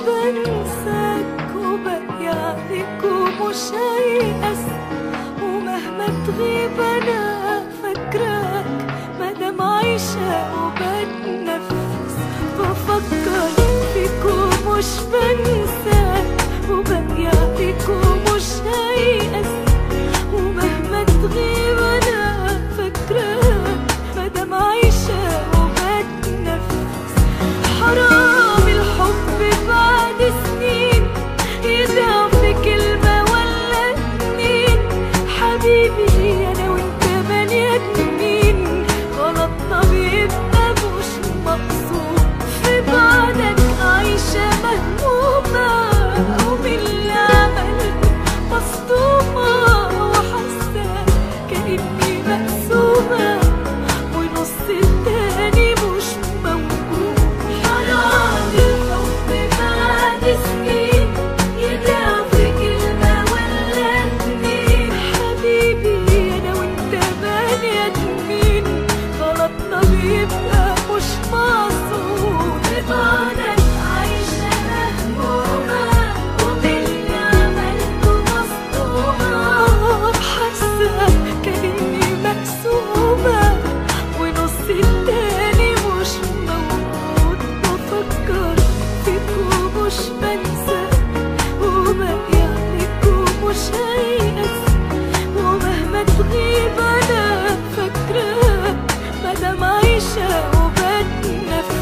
بنساك وباقي عليك ومش هيأس، ومهما تغيب انا فاكراك مادام عايشة وبتنفس. بفكر فيك ومش بنساك وباقي عليك ومش هيأس، ومهما تغيب انا فاكراك مادام عايشة وبتنفس. حرام الحب بعد سنين يضيع في كلمة ولا اتنين. حبيبي انا وانت بني ادمين، غلطنا بيبقى مش مقصود. في بعدك عايشة مهمومة وباللي عملته مصدومة، وحاسة كأني مقسومة ونص التاني مش موجود. حرام الحب بعد سنين يضيع في كلمة ولا اتنين. حبيبي أنا وأنت بني آدمين، غلطنا بيبقى مش مقصود. في بعدك عايشة مهمومة وباللي عملته مصدومة، حاسة كأني مقسومة ونص التاني مش موجود. بفكر فيك ومش بنساك وباقي عليك ومش هيأس، ومهما تغيب أنا فاكراك مادام عايشة وبتنفس.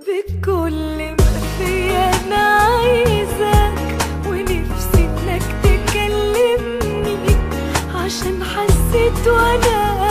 بكل ما فيا انا عايزاك، ونفسي انك تكلمني، عشان حسيت وانا